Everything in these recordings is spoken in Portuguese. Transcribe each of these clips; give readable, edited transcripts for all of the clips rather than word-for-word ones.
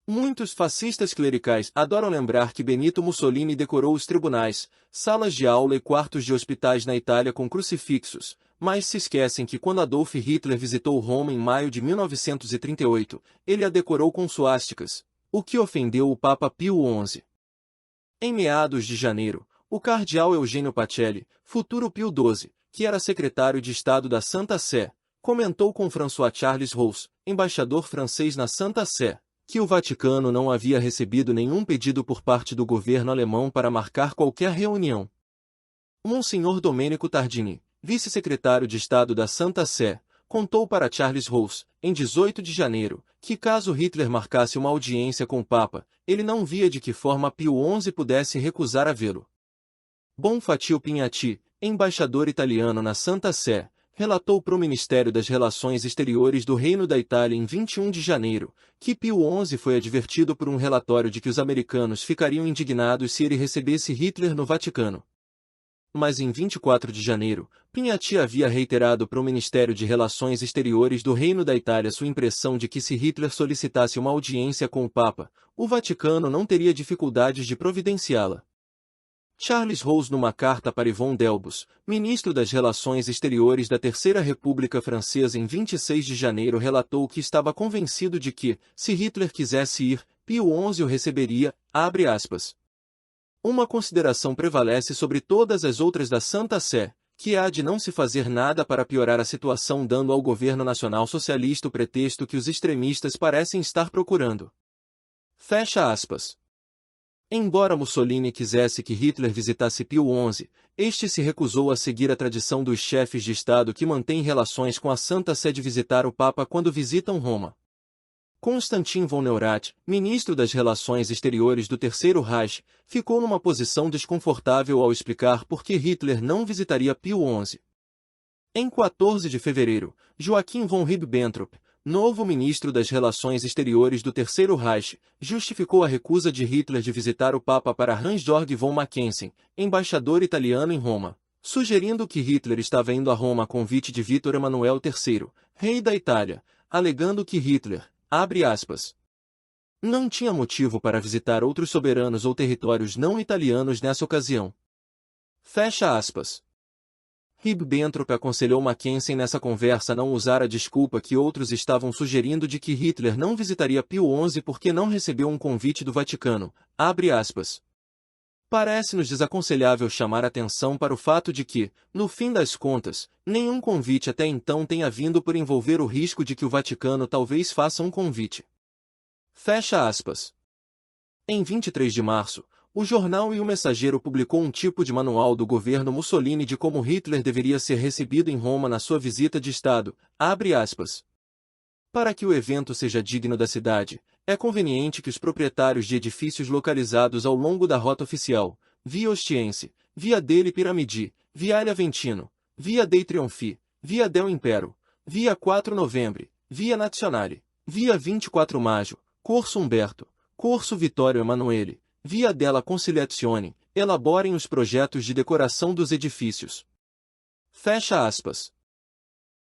Muitos fascistas clericais adoram lembrar que Benito Mussolini decorou os tribunais, salas de aula e quartos de hospitais na Itália com crucifixos, mas se esquecem que quando Adolf Hitler visitou Roma em maio de 1938, ele a decorou com suásticas, o que ofendeu o Papa Pio XI. Em meados de janeiro, o cardeal Eugênio Pacelli, futuro Pio XII, que era secretário de Estado da Santa Sé, comentou com François-Charles Rous, embaixador francês na Santa Sé, que o Vaticano não havia recebido nenhum pedido por parte do governo alemão para marcar qualquer reunião. Monsenhor Domenico Tardini, vice-secretário de Estado da Santa Sé, contou para Charles Rous, em 18 de janeiro, que caso Hitler marcasse uma audiência com o Papa, ele não via de que forma Pio XI pudesse recusar a vê-lo. Bonfatio Pignatti, embaixador italiano na Santa Sé, relatou para o Ministério das Relações Exteriores do Reino da Itália em 21 de janeiro, que Pio XI foi advertido por um relatório de que os americanos ficariam indignados se ele recebesse Hitler no Vaticano. Mas em 24 de janeiro, Pignatti havia reiterado para o Ministério de Relações Exteriores do Reino da Itália sua impressão de que se Hitler solicitasse uma audiência com o Papa, o Vaticano não teria dificuldades de providenciá-la. Charles Rous, numa carta para Yvon Delbos, ministro das Relações Exteriores da Terceira República Francesa em 26 de janeiro, relatou que estava convencido de que, se Hitler quisesse ir, Pio XI o receberia, abre aspas. Uma consideração prevalece sobre todas as outras da Santa Sé, que há de não se fazer nada para piorar a situação dando ao governo nacional socialista o pretexto que os extremistas parecem estar procurando. Fecha aspas. Embora Mussolini quisesse que Hitler visitasse Pio XI, este se recusou a seguir a tradição dos chefes de Estado que mantêm relações com a Santa Sé de visitar o Papa quando visitam Roma. Constantin von Neurath, ministro das Relações Exteriores do Terceiro Reich, ficou numa posição desconfortável ao explicar por que Hitler não visitaria Pio XI. Em 14 de fevereiro, Joachim von Ribbentrop, novo ministro das Relações Exteriores do Terceiro Reich, justificou a recusa de Hitler de visitar o Papa para Hans-Georg von Mackensen, embaixador italiano em Roma, sugerindo que Hitler estava indo a Roma a convite de Vítor Emanuel III, rei da Itália, alegando que Hitler, abre aspas, não tinha motivo para visitar outros soberanos ou territórios não italianos nessa ocasião. Fecha aspas. Ribbentrop aconselhou Mackensen nessa conversa a não usar a desculpa que outros estavam sugerindo de que Hitler não visitaria Pio XI porque não recebeu um convite do Vaticano, abre aspas. Parece-nos desaconselhável chamar atenção para o fato de que, no fim das contas, nenhum convite até então tenha vindo por envolver o risco de que o Vaticano talvez faça um convite. Fecha aspas. Em 23 de março, o jornal e o Mensageiro publicou um tipo de manual do governo Mussolini de como Hitler deveria ser recebido em Roma na sua visita de Estado, abre aspas. Para que o evento seja digno da cidade, é conveniente que os proprietários de edifícios localizados ao longo da rota oficial, Via Ostiense, Via delle Piramidi, Viale Aventino, Via dei Trionfi, Via del Impero, Via 4 Novembre, Via Nazionale, Via 24 Maggio, Corso Umberto, Corso Vittorio Emanuele, Via della Conciliazione, elaborem os projetos de decoração dos edifícios. Fecha aspas.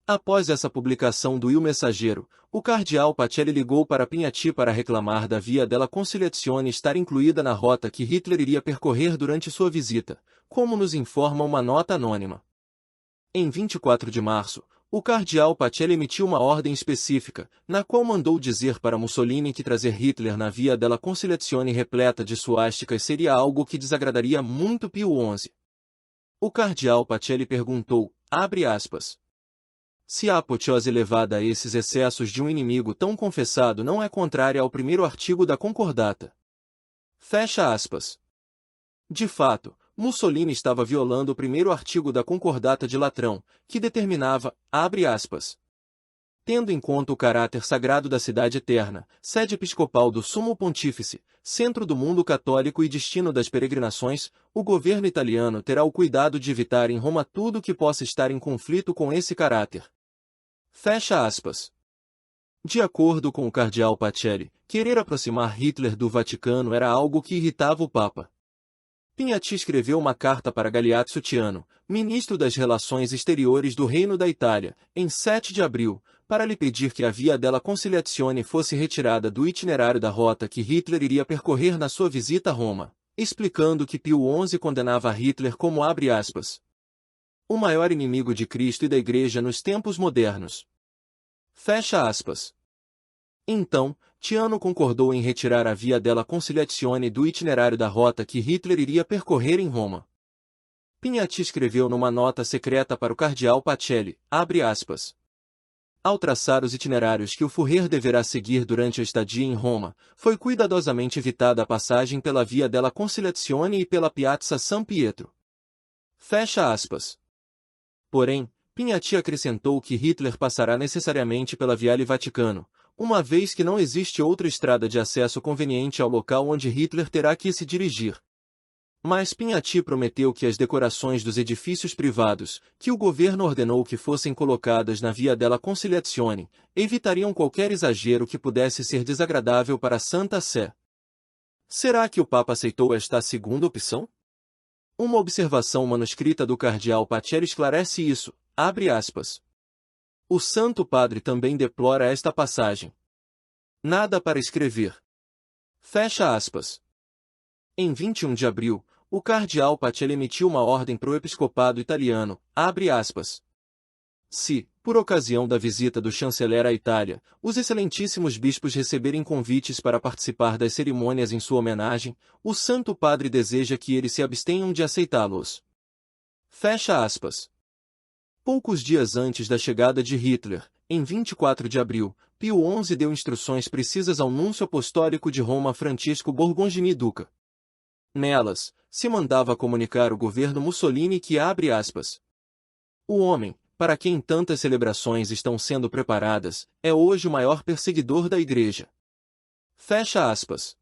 Após essa publicação do Il Messaggero, o cardeal Pacelli ligou para Pignatti para reclamar da Via della Conciliazione estar incluída na rota que Hitler iria percorrer durante sua visita, como nos informa uma nota anônima. Em 24 de março, o cardeal Pacelli emitiu uma ordem específica, na qual mandou dizer para Mussolini que trazer Hitler na Via della Conciliazione repleta de suásticas seria algo que desagradaria muito Pio XI. O cardeal Pacelli perguntou, abre aspas, se a apoteose elevada a esses excessos de um inimigo tão confessado não é contrária ao primeiro artigo da Concordata. Fecha aspas. De fato, Mussolini estava violando o primeiro artigo da Concordata de Latrão, que determinava, abre aspas, tendo em conta o caráter sagrado da cidade eterna, sede episcopal do Sumo Pontífice, centro do mundo católico e destino das peregrinações, o governo italiano terá o cuidado de evitar em Roma tudo que possa estar em conflito com esse caráter. Fecha aspas. De acordo com o cardeal Pacelli, querer aproximar Hitler do Vaticano era algo que irritava o Papa. Pignatti escreveu uma carta para Galeazzo Ciano, ministro das Relações Exteriores do Reino da Itália, em 7 de abril, para lhe pedir que a Via della Conciliazione fosse retirada do itinerário da rota que Hitler iria percorrer na sua visita a Roma, explicando que Pio XI condenava Hitler como, abre aspas, o maior inimigo de Cristo e da Igreja nos tempos modernos. Fecha aspas. Então, Tiano concordou em retirar a Via della Conciliazione do itinerário da rota que Hitler iria percorrer em Roma. Pignatti escreveu numa nota secreta para o cardeal Pacelli, abre aspas, ao traçar os itinerários que o Führer deverá seguir durante a estadia em Roma, foi cuidadosamente evitada a passagem pela Via della Conciliazione e pela Piazza San Pietro. Fecha aspas. Porém, Pignatti acrescentou que Hitler passará necessariamente pela Viale Vaticano, uma vez que não existe outra estrada de acesso conveniente ao local onde Hitler terá que se dirigir. Mas Pignatti prometeu que as decorações dos edifícios privados, que o governo ordenou que fossem colocadas na Via della Conciliazione, evitariam qualquer exagero que pudesse ser desagradável para a Santa Sé. Será que o Papa aceitou esta segunda opção? Uma observação manuscrita do cardeal Pacelli esclarece isso, abre aspas. O Santo Padre também deplora esta passagem. Nada para escrever. Fecha aspas. Em 21 de abril, o cardeal Pacelli emitiu uma ordem para o episcopado italiano, abre aspas. Se, por ocasião da visita do chanceler à Itália, os excelentíssimos bispos receberem convites para participar das cerimônias em sua homenagem, o Santo Padre deseja que eles se abstenham de aceitá-los. Fecha aspas. Poucos dias antes da chegada de Hitler, em 24 de abril, Pio XI deu instruções precisas ao núncio apostólico de Roma Francisco Borgongini Duca. Nelas, se mandava comunicar ao governo Mussolini que, abre aspas, o homem, para quem tantas celebrações estão sendo preparadas, é hoje o maior perseguidor da Igreja. Fecha aspas.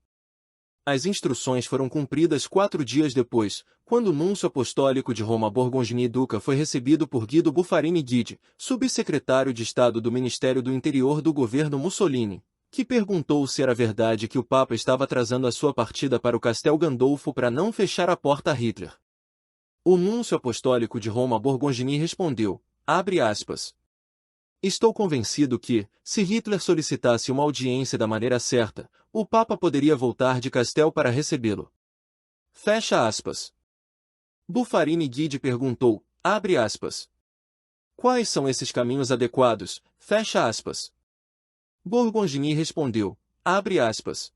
As instruções foram cumpridas 4 dias depois, quando o núncio apostólico de Roma Borgongini Duca foi recebido por Guido Buffarini Guidi, subsecretário de Estado do Ministério do Interior do governo Mussolini, que perguntou se era verdade que o Papa estava atrasando a sua partida para o Castel Gandolfo para não fechar a porta a Hitler. O núncio apostólico de Roma Borgongini respondeu, abre aspas, estou convencido que, se Hitler solicitasse uma audiência da maneira certa, o Papa poderia voltar de Castel para recebê-lo. Fecha aspas. Buffarini Guidi perguntou, abre aspas, quais são esses caminhos adequados, fecha aspas. Borgongini respondeu, abre aspas,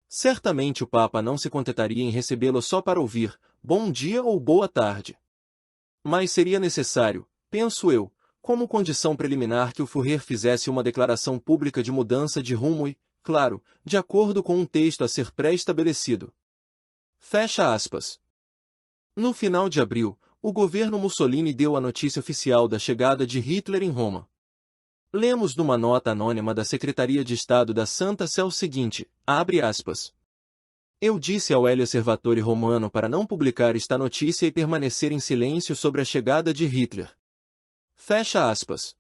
certamente o Papa não se contentaria em recebê-lo só para ouvir, bom dia ou boa tarde. Mas seria necessário, penso eu, como condição preliminar que o Führer fizesse uma declaração pública de mudança de rumo e, claro, de acordo com um texto a ser pré-estabelecido. Fecha aspas. No final de abril, o governo Mussolini deu a notícia oficial da chegada de Hitler em Roma. Lemos numa nota anônima da Secretaria de Estado da Santa Sé o seguinte, abre aspas. Eu disse ao Elio Osservatore Romano para não publicar esta notícia e permanecer em silêncio sobre a chegada de Hitler. Fecha aspas.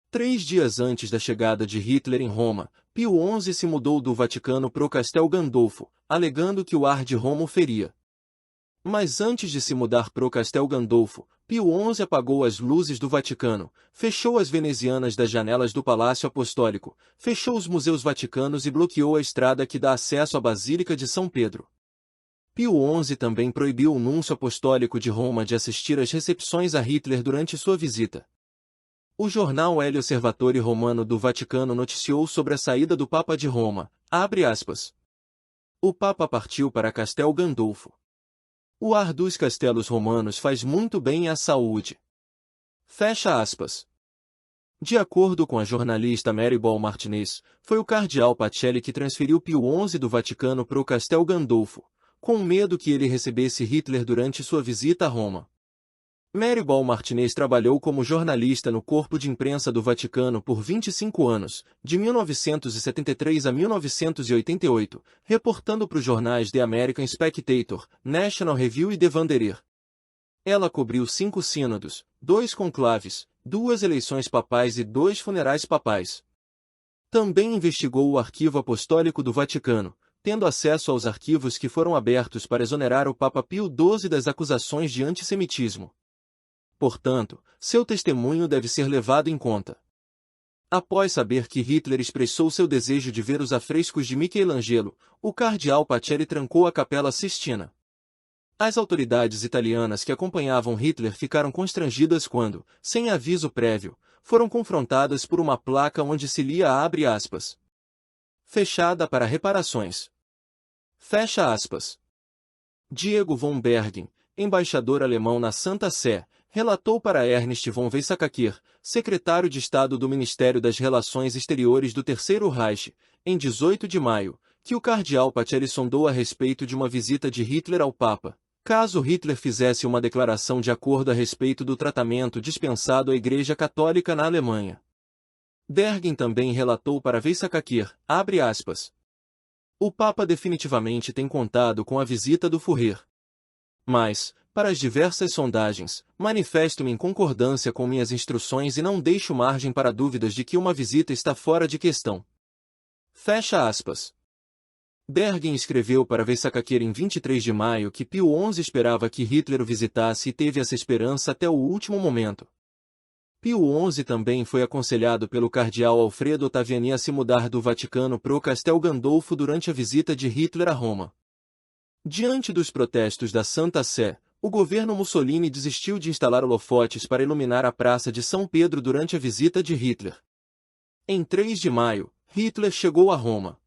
3 dias antes da chegada de Hitler em Roma, Pio XI se mudou do Vaticano pro Castel Gandolfo, alegando que o ar de Roma o feria. Mas antes de se mudar pro Castel Gandolfo, Pio XI apagou as luzes do Vaticano, fechou as venezianas das janelas do Palácio Apostólico, fechou os museus vaticanos e bloqueou a estrada que dá acesso à Basílica de São Pedro. Pio XI também proibiu o núncio apostólico de Roma de assistir às recepções a Hitler durante sua visita. O jornal El Osservatore Romano do Vaticano noticiou sobre a saída do Papa de Roma, abre aspas. O Papa partiu para Castel Gandolfo. O ar dos castelos romanos faz muito bem à saúde. Fecha aspas. De acordo com a jornalista Mary Ball Martinez, foi o cardeal Pacelli que transferiu Pio XI do Vaticano para o Castel Gandolfo, com medo que ele recebesse Hitler durante sua visita a Roma. Mary Ball Martinez trabalhou como jornalista no corpo de imprensa do Vaticano por 25 anos, de 1973 a 1988, reportando para os jornais The American Spectator, National Review e The Wanderer. Ela cobriu 5 sínodos, 2 conclaves, 2 eleições papais e 2 funerais papais. Também investigou o arquivo apostólico do Vaticano, tendo acesso aos arquivos que foram abertos para exonerar o Papa Pio XII das acusações de antissemitismo. Portanto, seu testemunho deve ser levado em conta. Após saber que Hitler expressou seu desejo de ver os afrescos de Michelangelo, o cardeal Pacelli trancou a Capela Sistina. As autoridades italianas que acompanhavam Hitler ficaram constrangidas quando, sem aviso prévio, foram confrontadas por uma placa onde se lia abre aspas. Fechada para reparações. Fecha aspas. Diego von Bergen, embaixador alemão na Santa Sé, relatou para Ernst von Weizsäcker, secretário de Estado do Ministério das Relações Exteriores do Terceiro Reich, em 18 de maio, que o cardeal Pacelli sondou a respeito de uma visita de Hitler ao Papa, caso Hitler fizesse uma declaração de acordo a respeito do tratamento dispensado à Igreja Católica na Alemanha. Bergen também relatou para Weizsäcker, abre aspas. O Papa definitivamente tem contado com a visita do Führer. Mas, para as diversas sondagens, manifesto-me em concordância com minhas instruções e não deixo margem para dúvidas de que uma visita está fora de questão. Fecha aspas. Bergen escreveu para Weizsäcker em 23 de maio que Pio XI esperava que Hitler o visitasse e teve essa esperança até o último momento. Pio XI também foi aconselhado pelo cardeal Alfredo Ottaviani a se mudar do Vaticano pro Castel Gandolfo durante a visita de Hitler a Roma. Diante dos protestos da Santa Sé, o governo Mussolini desistiu de instalar holofotes para iluminar a Praça de São Pedro durante a visita de Hitler. Em 3 de maio, Hitler chegou a Roma.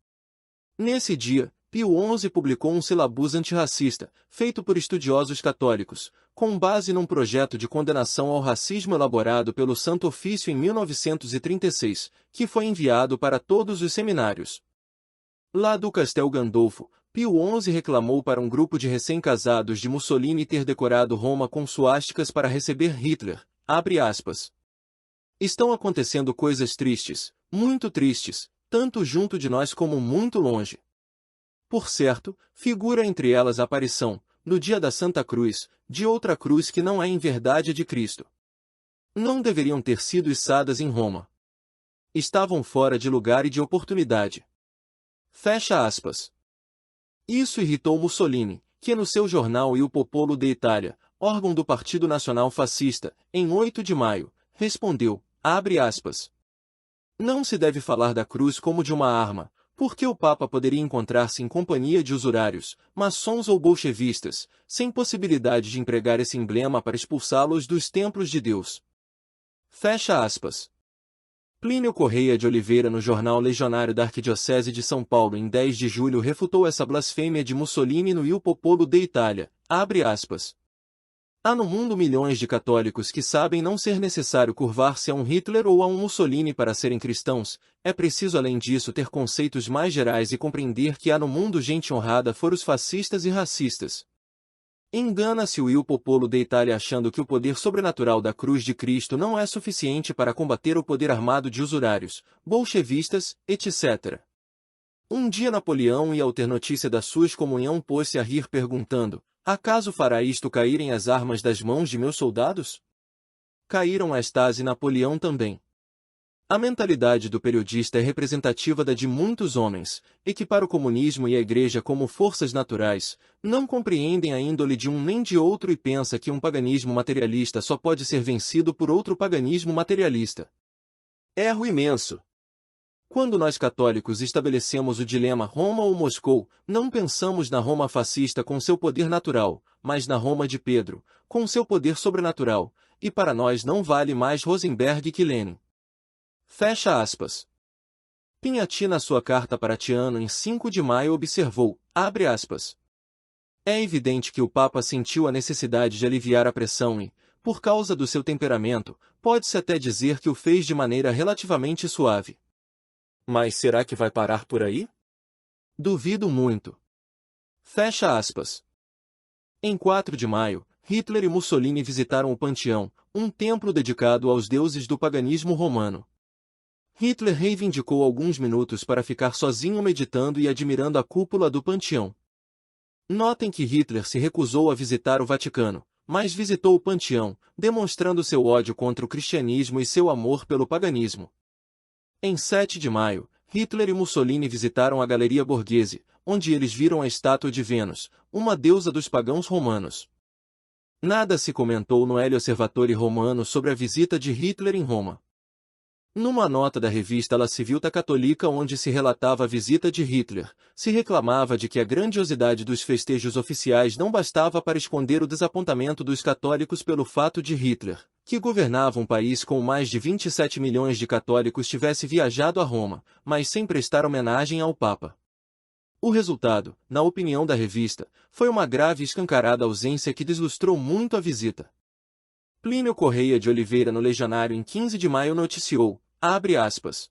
Nesse dia, Pio XI publicou um silabus antirracista, feito por estudiosos católicos, com base num projeto de condenação ao racismo elaborado pelo Santo Ofício em 1936, que foi enviado para todos os seminários. Lá do Castel Gandolfo, Pio XI reclamou para um grupo de recém-casados de Mussolini ter decorado Roma com suásticas para receber Hitler, abre aspas. Estão acontecendo coisas tristes, muito tristes, tanto junto de nós como muito longe. Por certo, figura entre elas a aparição, no dia da Santa Cruz, de outra cruz que não é em verdade a de Cristo. Não deveriam ter sido içadas em Roma. Estavam fora de lugar e de oportunidade. Fecha aspas. Isso irritou Mussolini, que no seu jornal Il Popolo d'Italia, órgão do Partido Nacional Fascista, em 8 de maio, respondeu, abre aspas. Não se deve falar da cruz como de uma arma, porque o Papa poderia encontrar-se em companhia de usurários, maçons ou bolchevistas, sem possibilidade de empregar esse emblema para expulsá-los dos templos de Deus. Fecha aspas. Plínio Correia de Oliveira no Jornal Legionário da Arquidiocese de São Paulo em 10 de julho refutou essa blasfêmia de Mussolini no Il Popolo d'Italia, abre aspas. Há no mundo milhões de católicos que sabem não ser necessário curvar-se a um Hitler ou a um Mussolini para serem cristãos, é preciso além disso ter conceitos mais gerais e compreender que há no mundo gente honrada fora os fascistas e racistas. Engana-se o Il Popolo d'Italia achando que o poder sobrenatural da cruz de Cristo não é suficiente para combater o poder armado de usurários, bolchevistas, etc. Um dia Napoleão ia ao ter notícia da sua excomunhão pôs-se a rir perguntando, acaso fará isto caírem as armas das mãos de meus soldados? Caíram estas e Napoleão também. A mentalidade do periodista é representativa da de muitos homens, e que para o comunismo e a Igreja como forças naturais, não compreendem a índole de um nem de outro e pensa que um paganismo materialista só pode ser vencido por outro paganismo materialista. Erro imenso. Quando nós católicos estabelecemos o dilema Roma ou Moscou, não pensamos na Roma fascista com seu poder natural, mas na Roma de Pedro, com seu poder sobrenatural, e para nós não vale mais Rosenberg que Lenin. Fecha aspas. Pinhatti na sua carta para Tiano em 5 de maio observou, abre aspas. É evidente que o Papa sentiu a necessidade de aliviar a pressão e, por causa do seu temperamento, pode-se até dizer que o fez de maneira relativamente suave. Mas será que vai parar por aí? Duvido muito. Fecha aspas. Em 4 de maio, Hitler e Mussolini visitaram o Panteão, um templo dedicado aos deuses do paganismo romano. Hitler reivindicou alguns minutos para ficar sozinho meditando e admirando a cúpula do Panteão. Notem que Hitler se recusou a visitar o Vaticano, mas visitou o Panteão, demonstrando seu ódio contra o cristianismo e seu amor pelo paganismo. Em 7 de maio, Hitler e Mussolini visitaram a Galeria Borghese, onde eles viram a estátua de Vênus, uma deusa dos pagãos romanos. Nada se comentou no El Osservatore Romano sobre a visita de Hitler em Roma. Numa nota da revista La Civiltà Católica onde se relatava a visita de Hitler, se reclamava de que a grandiosidade dos festejos oficiais não bastava para esconder o desapontamento dos católicos pelo fato de Hitler, que governava um país com mais de 27 milhões de católicos, tivesse viajado a Roma, mas sem prestar homenagem ao Papa. O resultado, na opinião da revista, foi uma grave e escancarada ausência que deslustrou muito a visita. Plínio Correia de Oliveira no Legionário em 15 de maio noticiou, abre aspas,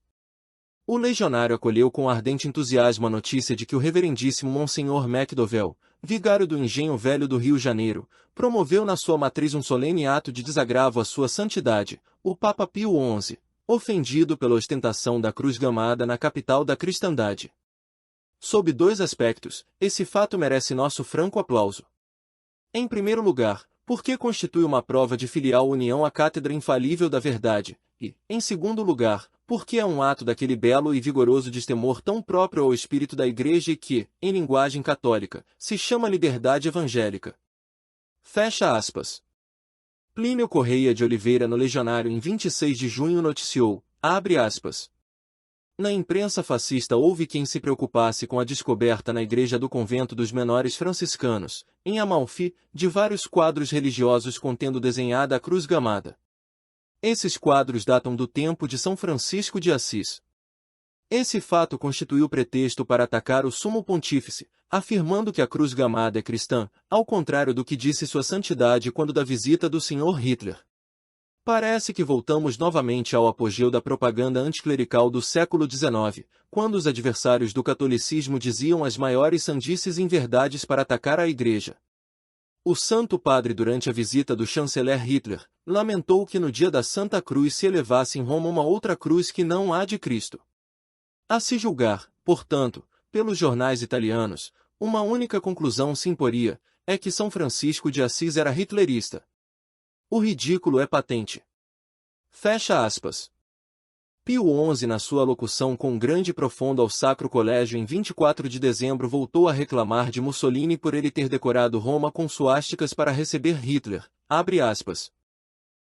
o Legionário acolheu com ardente entusiasmo a notícia de que o reverendíssimo Monsenhor McDowell, vigário do Engenho Velho do Rio de Janeiro, promoveu na sua matriz um solene ato de desagravo à sua santidade, o Papa Pio XI, ofendido pela ostentação da cruz gamada na capital da cristandade. Sob dois aspectos, esse fato merece nosso franco aplauso. Em primeiro lugar, porque constitui uma prova de filial união à cátedra infalível da verdade, e, em segundo lugar, porque é um ato daquele belo e vigoroso destemor tão próprio ao espírito da Igreja e que, em linguagem católica, se chama liberdade evangélica. Fecha aspas. Plínio Correia de Oliveira no Legionário em 26 de junho noticiou, abre aspas, na imprensa fascista houve quem se preocupasse com a descoberta na igreja do convento dos menores franciscanos, em Amalfi, de vários quadros religiosos contendo desenhada a cruz gamada. Esses quadros datam do tempo de São Francisco de Assis. Esse fato constituiu pretexto para atacar o sumo pontífice, afirmando que a cruz gamada é cristã, ao contrário do que disse sua santidade quando da visita do Sr. Hitler. Parece que voltamos novamente ao apogeu da propaganda anticlerical do século XIX, quando os adversários do catolicismo diziam as maiores sandices inverdades para atacar a Igreja. O Santo Padre, durante a visita do chanceler Hitler, lamentou que no dia da Santa Cruz se elevasse em Roma uma outra cruz que não a de Cristo. A se julgar, portanto, pelos jornais italianos, uma única conclusão se imporia, é que São Francisco de Assis era hitlerista. O ridículo é patente. Fecha aspas. Pio XI, na sua alocução com grande e profundo ao Sacro Colégio em 24 de dezembro, voltou a reclamar de Mussolini por ele ter decorado Roma com suásticas para receber Hitler, abre aspas.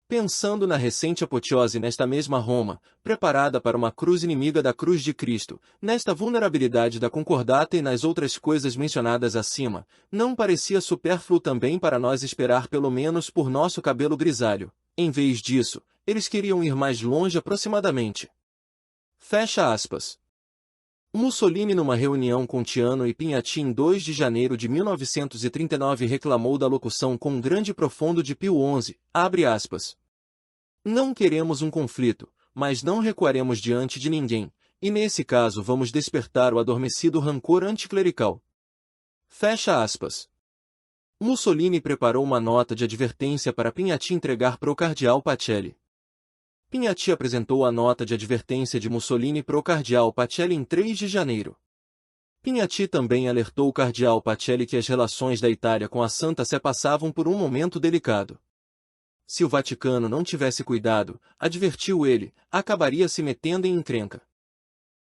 Pensando na recente apoteose nesta mesma Roma, preparada para uma cruz inimiga da cruz de Cristo, nesta vulnerabilidade da concordata e nas outras coisas mencionadas acima, não parecia supérfluo também para nós esperar pelo menos por nosso cabelo grisalho. Em vez disso, eles queriam ir mais longe aproximadamente. Fecha aspas. Mussolini, numa reunião com Tiano e Pignatti em 2 de janeiro de 1939, reclamou da locução com grande e profundo de Pio XI, abre aspas. Não queremos um conflito, mas não recuaremos diante de ninguém, e nesse caso vamos despertar o adormecido rancor anticlerical. Fecha aspas. Mussolini preparou uma nota de advertência para Pignatti entregar para o cardeal Pacelli. Pignatti apresentou a nota de advertência de Mussolini para o cardeal Pacelli em 3 de janeiro. Pignatti também alertou o cardeal Pacelli que as relações da Itália com a Santa Sé passavam por um momento delicado. Se o Vaticano não tivesse cuidado, advertiu ele, acabaria se metendo em encrenca.